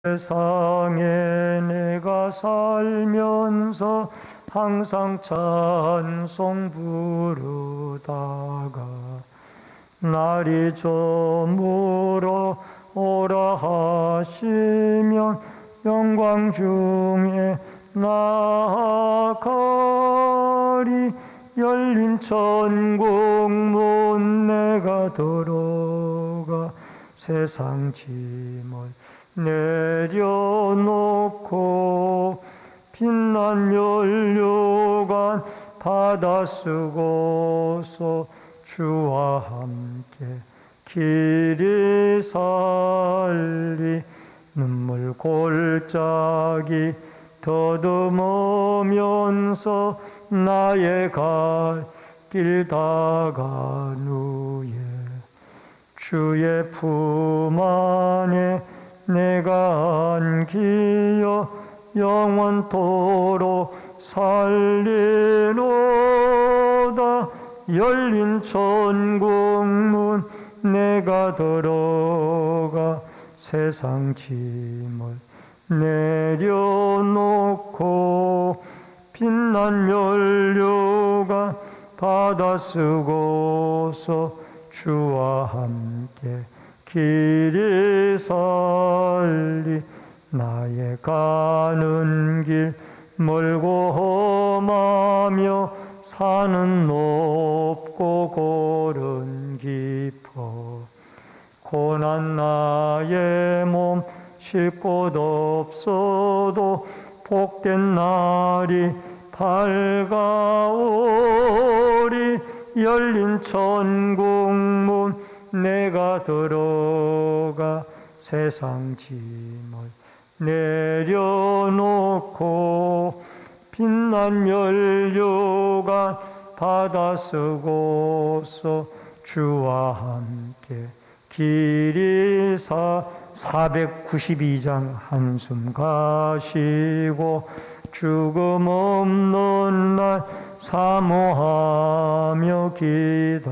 세상에 내가 살면서 항상 찬송 부르다가 날이 저물어 오라 하시면 영광 중에 나아가리. 열린 천국 문 내가 들어가 세상 짐을 내려놓고 빛난 면류관 받아 쓰고서 주와 함께 길이 살리. 눈물 골짜기 더듬으면서 나의 갈 길 다간 후에 주의 품 안에 내가 안기어 영원토록 살리로다. 열린 천국 문 내가 들어가 세상 짐을 내려놓고 빛난 면류관 받아 쓰고서 주와 함께 길이 살리. 나의 가는 길 멀고 험하며 산은 높고 골은 깊어 고난 나의 몸 쉴 곳 없어도 복된 날이 밝아오리. 열린 천국 문 내가 들어가 세상 짐을 내려놓고 빛난 면류관 받아 쓰고서 주와 함께 길이 492장 한숨 가시고 죽음 없는 날 사모하며 기다리니.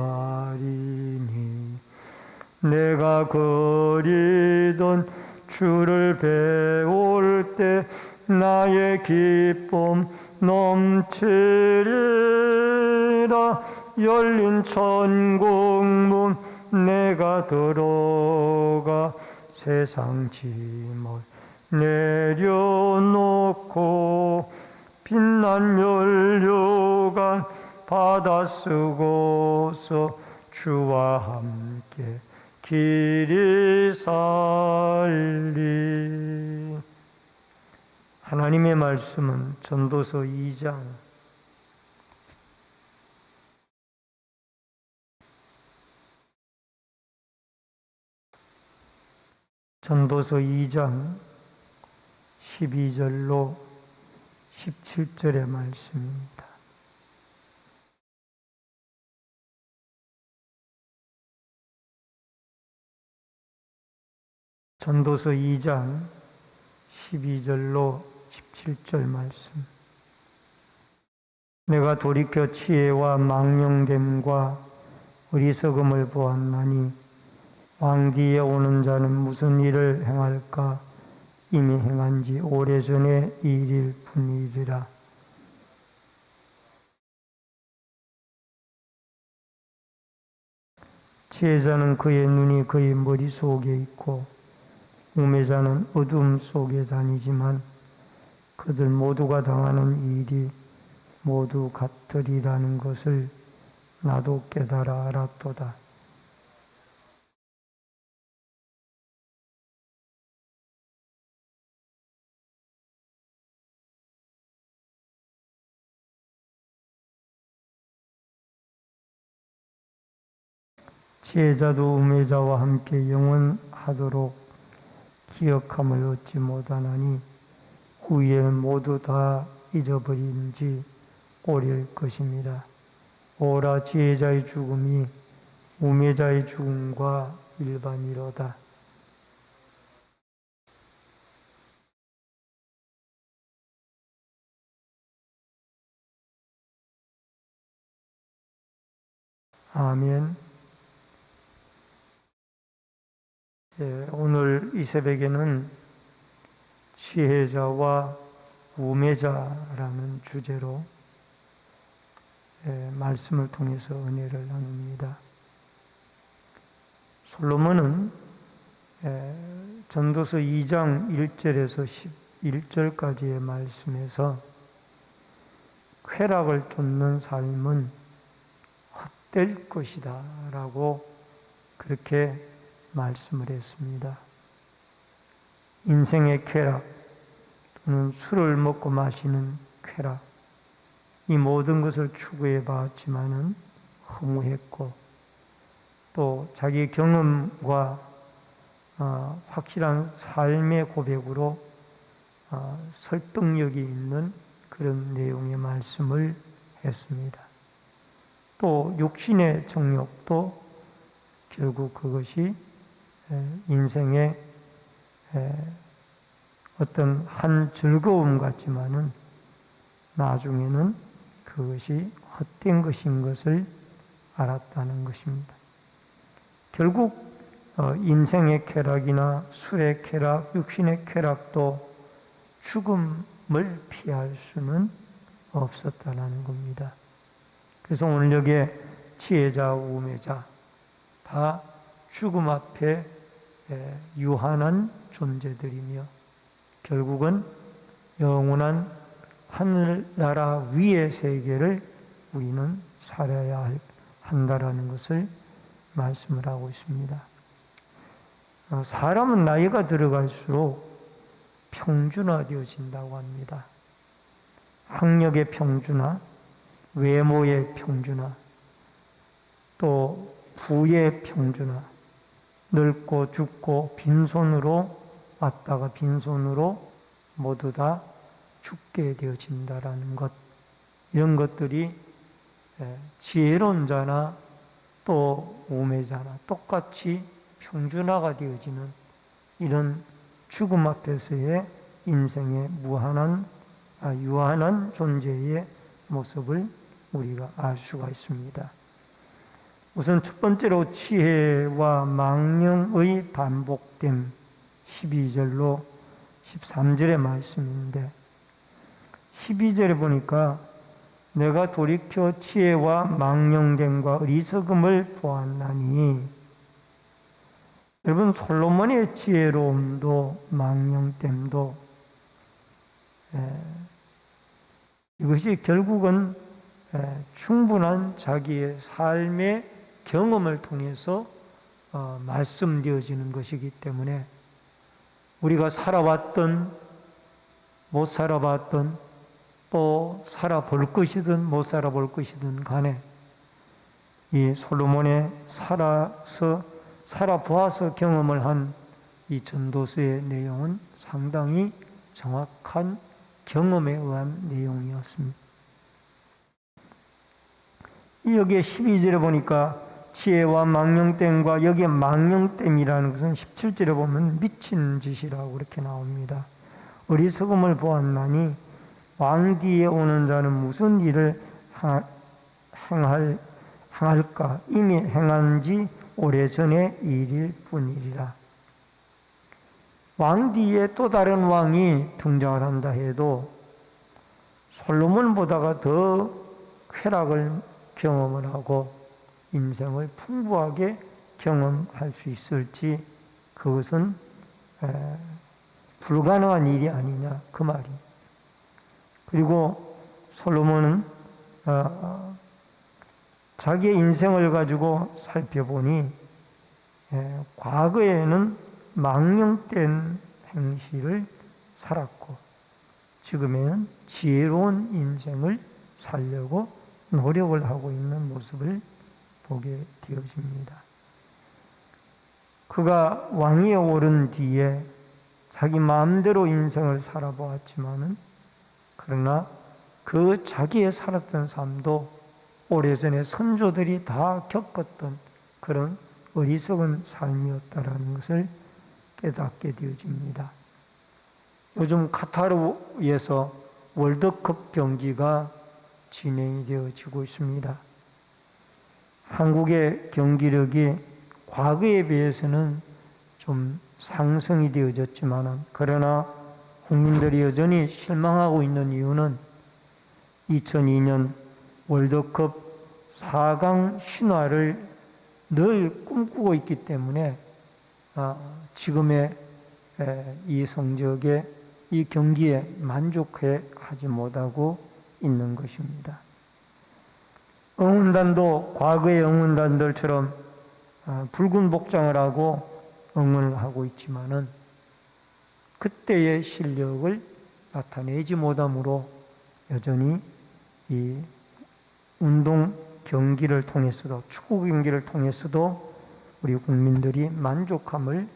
내가 그리던 주를 배울 때 나의 기쁨 넘치리라. 열린 천국 문 내가 들어가 세상 짐을 내려놓고 빛난 면류관 받아 쓰고서 주와 함께 길이 살리. 하나님의 말씀은 전도서 2장 전도서 2장 12절로 17절의 말씀입니다. 전도서 2장 12절로 17절 말씀. 내가 돌이켜 지혜와 망령됨과 어리석음을 보았나니 왕 뒤에 오는 자는 무슨 일을 행할까? 이미 행한 지 오래전의 일일 뿐이리라. 지혜자는 그의 눈이 그의 머릿속에 있고 우매자는 어둠 속에 다니지만 그들 모두가 당하는 일이 모두 같으리라는 것을 나도 깨달아 알았도다. 지혜자도 우매자와 함께 영원하도록 기억함을 얻지 못하나니 후에는 모두 다 잊어버린 지 오릴 것입니다. 오라 지혜자의 죽음이 우매자의 죽음과 일반이로다. 아멘. 오늘 이 새벽에는 지혜자와 우매자라는 주제로 말씀을 통해서 은혜를 나눕니다. 솔로몬은 전도서 2장 1절에서 11절까지의 말씀에서 쾌락을 쫓는 삶은 헛될 것이다 라고 그렇게 말씀을 했습니다. 인생의 쾌락 또는 술을 먹고 마시는 쾌락, 이 모든 것을 추구해 봤지만은 허무했고 또 자기 경험과 확실한 삶의 고백으로 설득력이 있는 그런 내용의 말씀을 했습니다. 또 육신의 정욕도 결국 그것이 인생의 어떤 한 즐거움 같지만은 나중에는 그것이 헛된 것인 것을 알았다는 것입니다. 결국 인생의 쾌락이나 술의 쾌락, 육신의 쾌락도 죽음을 피할 수는 없었다는 겁니다. 그래서 오늘 여기에 지혜자, 우매자 다 죽음 앞에 유한한 존재들이며 결국은 영원한 하늘나라 위의 세계를 우리는 살아야 한다라는 것을 말씀을 하고 있습니다. 사람은 나이가 들어갈수록 평준화되어진다고 합니다. 학력의 평준화, 외모의 평준화, 또 부의 평준화, 늙고 죽고 빈손으로 왔다가 빈손으로 모두 다 죽게 되어진다라는 것, 이런 것들이 지혜로운 자나 또 우매자나 똑같이 평준화가 되어지는 이런 죽음 앞에서의 인생의 유한한 존재의 모습을 우리가 알 수가 있습니다. 우선 첫 번째로 지혜와 망령의 반복됨, 12절로 13절의 말씀인데 12절에 보니까 내가 돌이켜 지혜와 망령됨과 어리석음을 보았나니, 여러분 솔로몬의 지혜로움도 망령됨도 이것이 결국은 충분한 자기의 삶의 경험을 통해서 말씀되어지는 것이기 때문에 우리가 살아왔던 못 살아봤던 또 살아볼 것이든 못 살아볼 것이든 간에 이 솔로몬의 살아보아서 경험을 한 이 전도서의 내용은 상당히 정확한 경험에 의한 내용이었습니다. 여기에 12절에 보니까 지혜와 망령됨과 여기에 망령됨이라는 것은 17절에 보면 미친 짓이라고 그렇게 나옵니다. 어리석음을 보았나니 왕 뒤에 오는 자는 무슨 일을 행할까? 이미 행한 지 오래전의 일일 뿐이리라. 왕 뒤에 또 다른 왕이 등장을 한다 해도 솔로몬보다가 더 쾌락을 경험을 하고 인생을 풍부하게 경험할 수 있을지 그것은 불가능한 일이 아니냐 그 말입니다. 그리고 솔로몬은 자기의 인생을 가지고 살펴보니 과거에는 망령된 행실을 살았고 지금에는 지혜로운 인생을 살려고 노력을 하고 있는 모습을 보게 되어집니다. 그가 왕위에 오른 뒤에 자기 마음대로 인생을 살아보았지만은 그러나 그 자기의 살았던 삶도 오래전에 선조들이 다 겪었던 그런 어리석은 삶이었다라는 것을 깨닫게 되어집니다. 요즘 카타르에서 월드컵 경기가 진행이 되어지고 있습니다. 한국의 경기력이 과거에 비해서는 좀 상승이 되어졌지만 그러나 국민들이 여전히 실망하고 있는 이유는 2002년 월드컵 4강 신화를 늘 꿈꾸고 있기 때문에 지금의 이 성적에, 이 경기에 만족해 하지 못하고 있는 것입니다. 응원단도 과거의 응원단들처럼 붉은 복장을 하고 응원을 하고 있지만은 그때의 실력을 나타내지 못함으로 여전히 이 운동 경기를 통해서도, 축구 경기를 통해서도 우리 국민들이 만족함을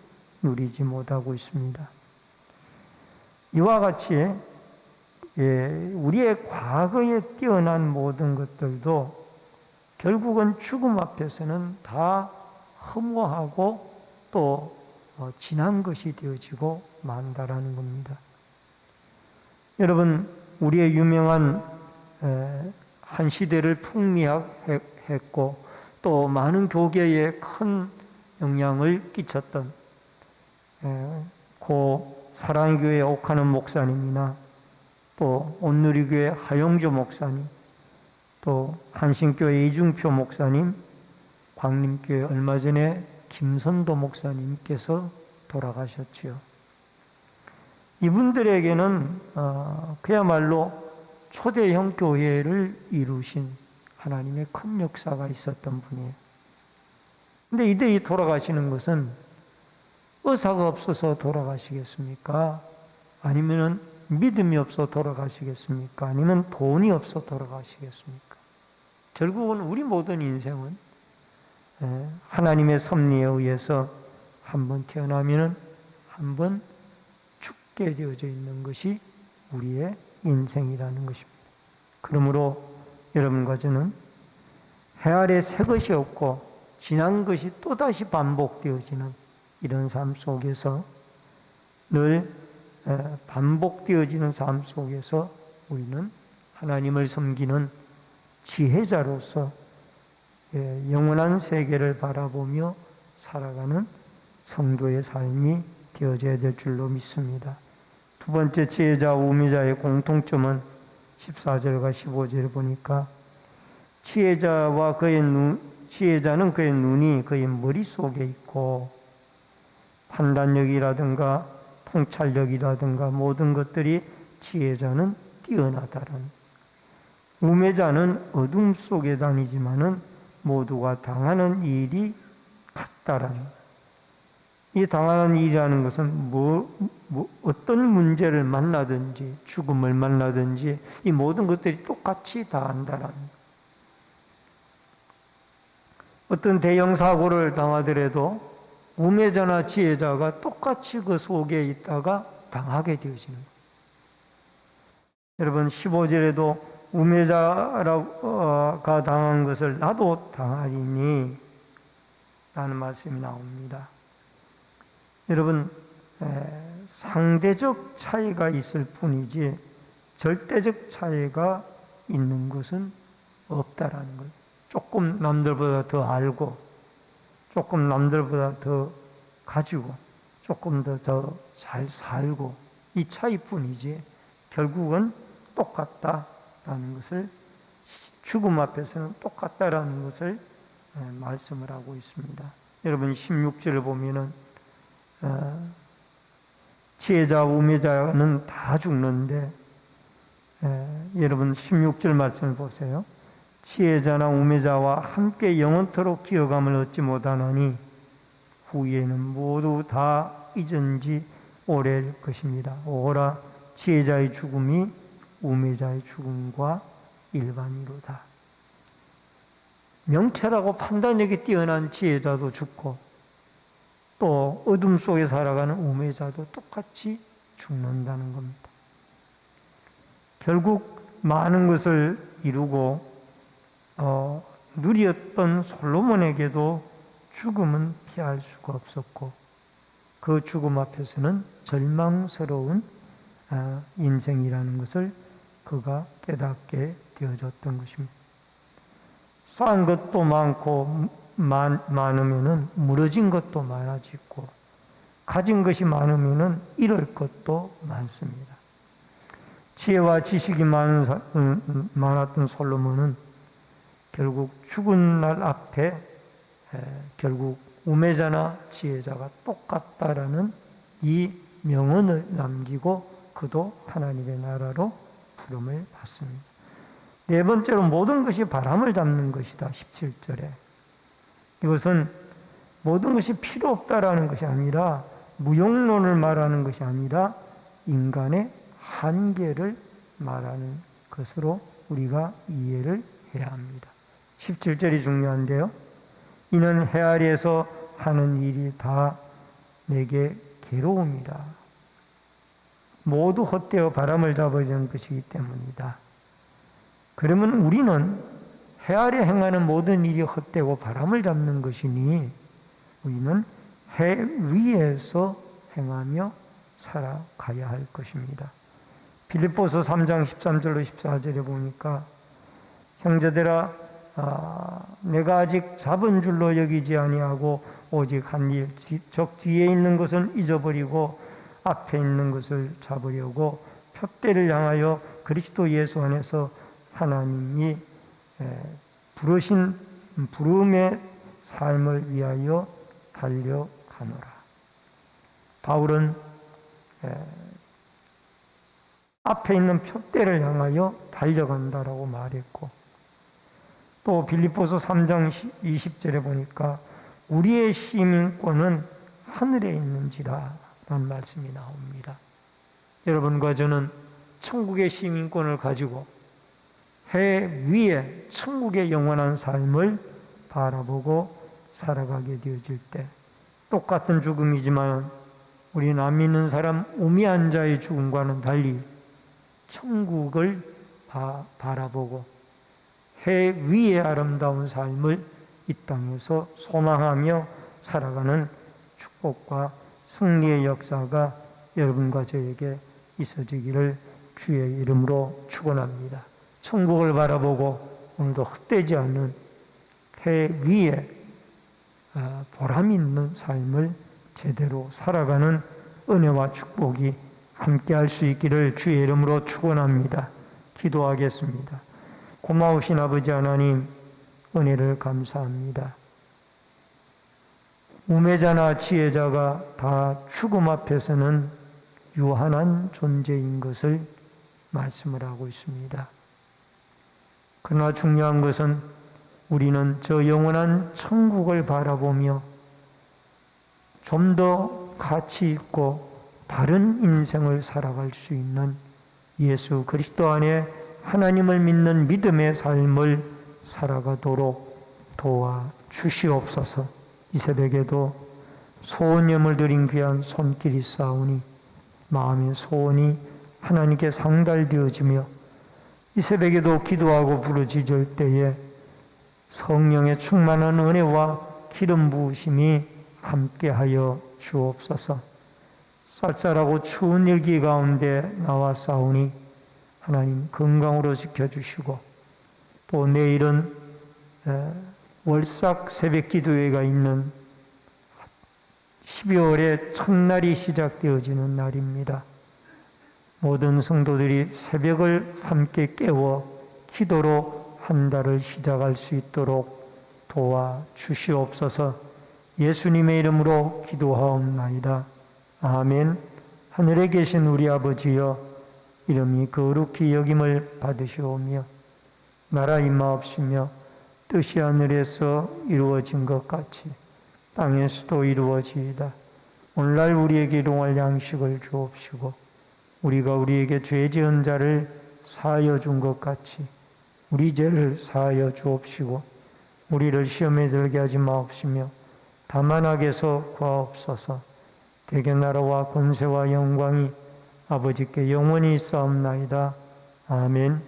누리지 못하고 있습니다. 이와 같이 우리의 과거에 뛰어난 모든 것들도 결국은 죽음 앞에서는 다 허무하고 또 지난 것이 되어지고 만다라는 겁니다. 여러분, 우리의 유명한 한 시대를 풍미했고 또 많은 교계에 큰 영향을 끼쳤던 고 사랑교회 옥하는 목사님이나 또 온누리교회 하용조 목사님, 또 한신교회 이중표 목사님, 광림교회 얼마 전에 김선도 목사님께서 돌아가셨지요. 이분들에게는 그야말로 초대형 교회를 이루신 하나님의 큰 역사가 있었던 분이에요. 근데 이들이 돌아가시는 것은 의사가 없어서 돌아가시겠습니까? 아니면 믿음이 없어 돌아가시겠습니까? 아니면 돈이 없어 돌아가시겠습니까? 결국은 우리 모든 인생은 하나님의 섭리에 의해서 한번 태어나면 한번 죽게 되어져 있는 것이 우리의 인생이라는 것입니다. 그러므로 여러분과 저는 해 아래 새 것이 없고 지난 것이 또다시 반복되어지는 이런 삶 속에서 늘 반복되어지는 삶 속에서 우리는 하나님을 섬기는 지혜자로서 영원한 세계를 바라보며 살아가는 성도의 삶이 되어져야 될 줄로 믿습니다. 두 번째 지혜자와 우매자의 공통점은 14절과 15절을 보니까 지혜자는 그의 눈이 그의 머릿속에 있고 판단력이라든가 통찰력이라든가 모든 것들이 지혜자는 뛰어나다는, 우매자는 어둠 속에 다니지만은 모두가 당하는 일이 같다라는. 이 당하는 일이라는 것은 어떤 문제를 만나든지 죽음을 만나든지 이 모든 것들이 똑같이 다 한다라는. 어떤 대형 사고를 당하더라도 우매자나 지혜자가 똑같이 그 속에 있다가 당하게 되어지는 거예요. 여러분 15절에도 우매자가 당한 것을 나도 당하리니 라는 말씀이 나옵니다. 여러분 상대적 차이가 있을 뿐이지 절대적 차이가 있는 것은 없다라는 거예요. 조금 남들보다 더 알고 조금 남들보다 더 가지고 조금 더 잘 살고 이 차이뿐이지 결국은 똑같다라는 것을, 죽음 앞에서는 똑같다라는 것을 말씀을 하고 있습니다. 여러분 16절을 보면은 지혜자와 우매자는 다 죽는데 여러분 16절 말씀을 보세요. 지혜자나 우매자와 함께 영원토록 기어감을 얻지 못하나니 후에는 모두 다 잊은 지 오래일 것입니다. 오라 지혜자의 죽음이 우매자의 죽음과 일반이로다. 명철하고 판단력이 뛰어난 지혜자도 죽고 또 어둠 속에 살아가는 우매자도 똑같이 죽는다는 겁니다. 결국 많은 것을 이루고 누리었던 솔로몬에게도 죽음은 피할 수가 없었고 그 죽음 앞에서는 절망스러운 인생이라는 것을 그가 깨닫게 되어졌던 것입니다. 쌓은 것도 많고 많으면은 무너진 것도 많아지고 가진 것이 많으면 잃을 것도 많습니다. 지혜와 지식이 많았던 솔로몬은 결국 죽은 날 앞에 결국 우매자나 지혜자가 똑같다라는 이 명언을 남기고 그도 하나님의 나라로 부름을 받습니다. 네 번째로 모든 것이 바람을 잡는 것이다. 17절에. 이것은 모든 것이 필요 없다라는 것이 아니라 무용론을 말하는 것이 아니라 인간의 한계를 말하는 것으로 우리가 이해를 해야 합니다. 17절이 중요한데요. 이는 헤아리에서 하는 일이 다 내게 괴로움이라. 모두 헛되어 바람을 잡아주는 것이기 때문이다. 그러면 우리는 헤아려 행하는 모든 일이 헛되고 바람을 잡는 것이니 우리는 해 위에서 행하며 살아가야 할 것입니다. 빌립보서 3장 13절로 14절에 보니까 형제들아 내가 아직 잡은 줄로 여기지 아니하고 오직 한 일 적 뒤에 있는 것은 잊어버리고 앞에 있는 것을 잡으려고 표대를 향하여 그리스도 예수 안에서 하나님이 부르신 부름의 삶을 위하여 달려가노라. 바울은 앞에 있는 표대를 향하여 달려간다라고 말했고, 또 빌립보서 3장 20절에 보니까 우리의 시민권은 하늘에 있는지라 라는 말씀이 나옵니다. 여러분과 저는 천국의 시민권을 가지고 해 위에 천국의 영원한 삶을 바라보고 살아가게 되어질 때 똑같은 죽음이지만 우리 안 믿는 사람 우미한 자의 죽음과는 달리 천국을 바라보고 해 위의 아름다운 삶을 이 땅에서 소망하며 살아가는 축복과 승리의 역사가 여러분과 저에게 있어지기를 주의 이름으로 축원합니다. 천국을 바라보고 오늘도 헛되지 않는 해 위에 보람 있는 삶을 제대로 살아가는 은혜와 축복이 함께할 수 있기를 주의 이름으로 축원합니다. 기도하겠습니다. 고마우신 아버지 하나님, 은혜를 감사합니다. 우매자나 지혜자가 다 죽음 앞에서는 유한한 존재인 것을 말씀을 하고 있습니다. 그러나 중요한 것은 우리는 저 영원한 천국을 바라보며 좀 더 가치 있고 다른 인생을 살아갈 수 있는 예수 그리스도 안에 하나님을 믿는 믿음의 삶을 살아가도록 도와주시옵소서. 이 새벽에도 소원 예물 드린 귀한 손길이 싸우니 마음의 소원이 하나님께 상달되어지며 이 새벽에도 기도하고 부르짖을 때에 성령의 충만한 은혜와 기름 부으심이 함께하여 주옵소서. 쌀쌀하고 추운 일기 가운데 나와 싸우니 하나님 건강으로 지켜주시고, 또 내일은 월삭 새벽 기도회가 있는 12월의 첫날이 시작되어지는 날입니다. 모든 성도들이 새벽을 함께 깨워 기도로 한 달을 시작할 수 있도록 도와주시옵소서. 예수님의 이름으로 기도하옵나이다. 아멘. 하늘에 계신 우리 아버지여, 이름이 거룩히 여김을 받으시오며 나라 임하옵시며 뜻이 하늘에서 이루어진 것 같이 땅에서도 이루어지이다. 오늘날 우리에게 일용할 양식을 주옵시고 우리가 우리에게 죄 지은 자를 사하여 준 것 같이 우리 죄를 사하여 주옵시고 우리를 시험에 들게 하지 마옵시며 다만 악에서 구하옵소서. 대개 나라와 권세와 영광이 아버지께 영원히 있사옵나이다. 아멘.